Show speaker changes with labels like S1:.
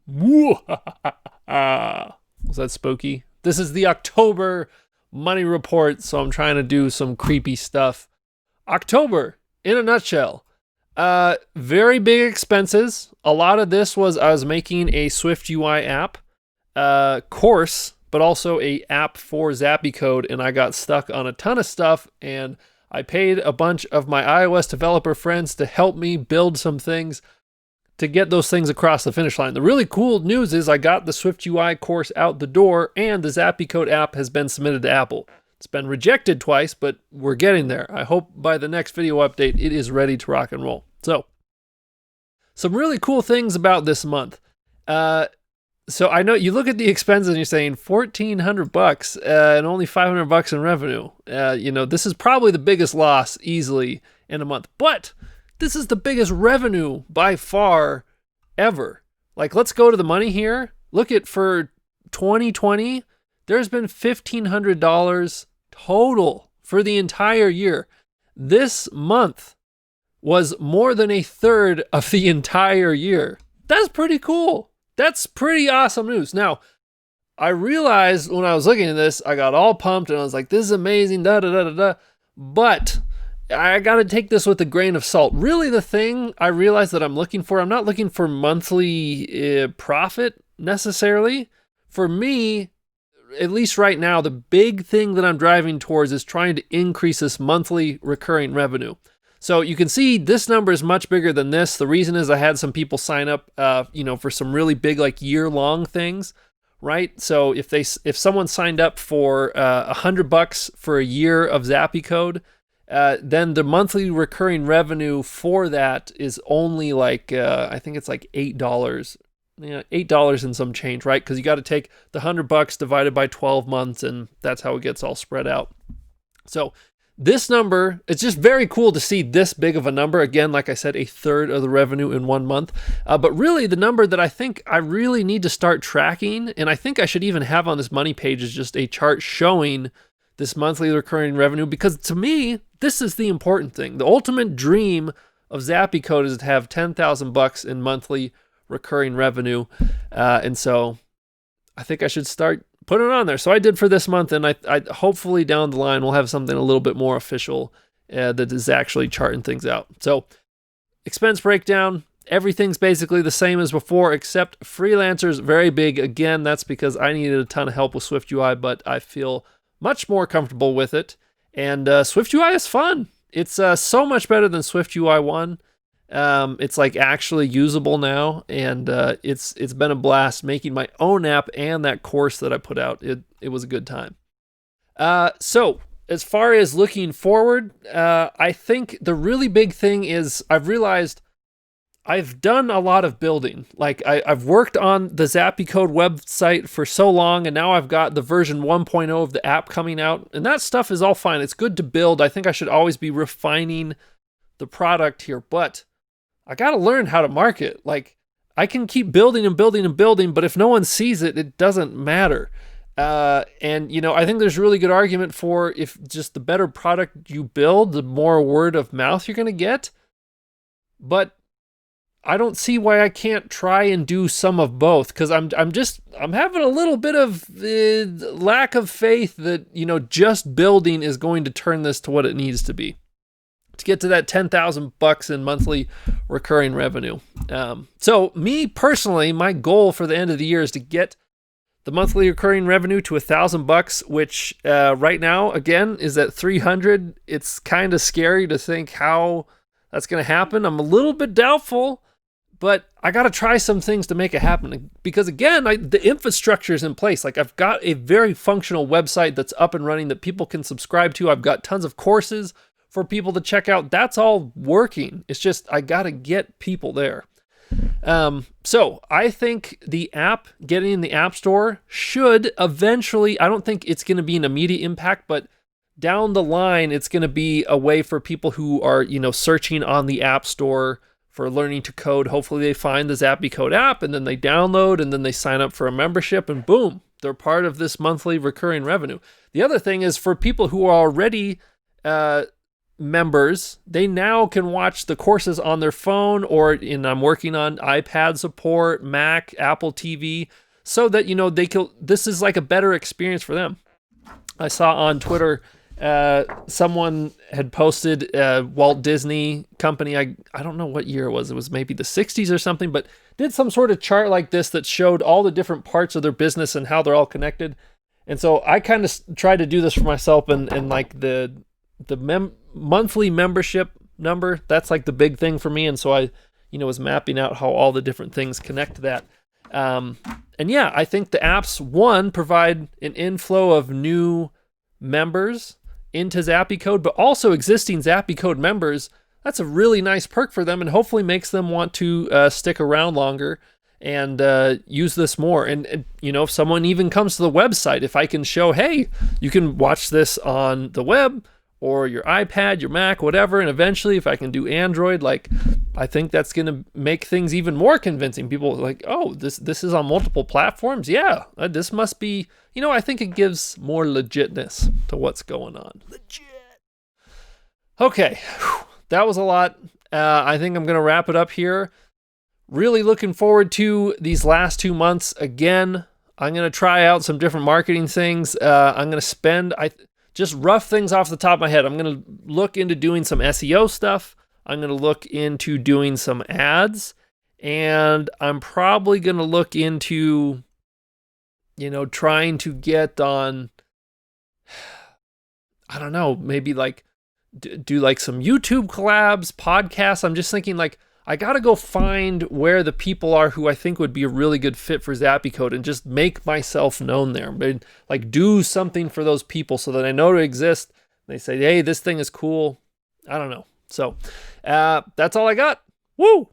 S1: Was that spooky? This is the October money report, so I'm trying to do some creepy stuff. October, in a nutshell. Very big expenses. A lot of this was I was making a Swift UI app, course, but also a app for ZappyCode, and I got stuck on a ton of stuff, and I paid a bunch of my iOS developer friends to help me build some things to get those things across the finish line. The really cool news is I got the Swift UI course out the door, and the ZappyCode app has been submitted to Apple. It's been rejected twice, but we're getting there. I hope by the next video update, it is ready to rock and roll. So, some really cool things about this month. So I know you look at the expenses and you're saying $1,400 and only $500 in revenue. This is probably the biggest loss easily in a month, but this is the biggest revenue by far ever. Like, let's go to the money here. Look at for 2020, there's been $1,500 total for the entire year. This month was more than a third of the entire year. That's pretty cool. That's pretty awesome news. Now, I realized when I was looking at this, I got all pumped and I was like, this is amazing, da da da da da. But I got to take this with a grain of salt. Really, the thing I realized that I'm looking for, I'm not looking for monthly profit necessarily. For me, at least right now, the big thing that I'm driving towards is trying to increase this monthly recurring revenue. So you can see this number is much bigger than this. The reason is I had some people sign up, for some really big, like year-long things, right? So if someone signed up for $100 for a year of ZappyCode, then the monthly recurring revenue for that is only like I think it's like $8. $8 and some change, right? Because you got to take the $100 divided by 12 months, and that's how it gets all spread out. So this number, it's just very cool to see this big of a number. Again, like I said, a third of the revenue in 1 month. But really, the number that I think I really need to start tracking, and I think I should even have on this money page, is just a chart showing this monthly recurring revenue, because to me, this is the important thing. The ultimate dream of ZappyCode is to have $10,000 in monthly recurring revenue. And so I think I should start putting it on there. So I did for this month, and I hopefully down the line we'll have something a little bit more official that is actually charting things out. So expense breakdown, everything's basically the same as before, except freelancers, very big. Again, that's because I needed a ton of help with Swift UI, but I feel much more comfortable with it. And Swift UI is fun. It's so much better than Swift UI 1. It's like actually usable now, and it's been a blast making my own app and that course that I put out. It was a good time. So as far as looking forward, I think the really big thing is I've realized I've done a lot of building. Like I've worked on the ZappyCode website for so long, and now I've got the version 1.0 of the app coming out, and that stuff is all fine. It's good to build. I think I should always be refining the product here, but I got to learn how to market. Like, I can keep building and building and building, but if no one sees it, it doesn't matter. And I think there's a really good argument for if just the better product you build, the more word of mouth you're going to get. But I don't see why I can't try and do some of both, because I'm having a little bit of lack of faith that, just building is going to turn this to what it needs to be, to get to that $10,000 in monthly recurring revenue. So me personally, my goal for the end of the year is to get the monthly recurring revenue to $1,000, which right now, again, is at 300. It's kind of scary to think how that's going to happen. I'm a little bit doubtful, but I got to try some things to make it happen, because again, the infrastructure is in place. Like, I've got a very functional website that's up and running that people can subscribe to. I've got tons of courses for people to check out. That's all working. It's just I got to get people there. So I think the app, getting in the App Store, should eventually, I don't think it's going to be an immediate impact, but down the line, it's going to be a way for people who are, searching on the App Store for learning to code. Hopefully they find the ZappyCode app, and then they download, and then they sign up for a membership, and boom, they're part of this monthly recurring revenue. The other thing is for people who are already members, they now can watch the courses on their phone, or I'm working on iPad support, Mac, Apple TV, so that, this is like a better experience for them. I saw on Twitter, someone had posted Walt Disney Company. I don't know what year it was. It was maybe the 60s or something, but did some sort of chart like this that showed all the different parts of their business and how they're all connected. And so I kind of tried to do this for myself, and like the monthly membership number, that's like the big thing for me. And so I, was mapping out how all the different things connect to that. And yeah, I think the apps, provide an inflow of new members into Zappy Code, but also existing Zappy Code members. That's a really nice perk for them, and hopefully makes them want to stick around longer and use this more. And if someone even comes to the website, if I can show, hey, you can watch this on the web or your iPad, your Mac, whatever, and eventually if I can do Android, like, I think that's going to make things even more convincing. People are like, oh, this is on multiple platforms? Yeah, this must be, I think it gives more legitness to what's going on. Legit. Okay, that was a lot. I think I'm going to wrap it up here. Really looking forward to these last 2 months. Again, I'm going to try out some different marketing things. I'm going to spend... just rough things off the top of my head. I'm going to look into doing some SEO stuff. I'm going to look into doing some ads. And I'm probably going to look into, trying to get on, I don't know, maybe like do like some YouTube collabs, podcasts. I'm just thinking like, I got to go find where the people are who I think would be a really good fit for Zappy Code and just make myself known there. But like do something for those people so that I know to exist. They say, hey, this thing is cool. I don't know. So that's all I got. Woo!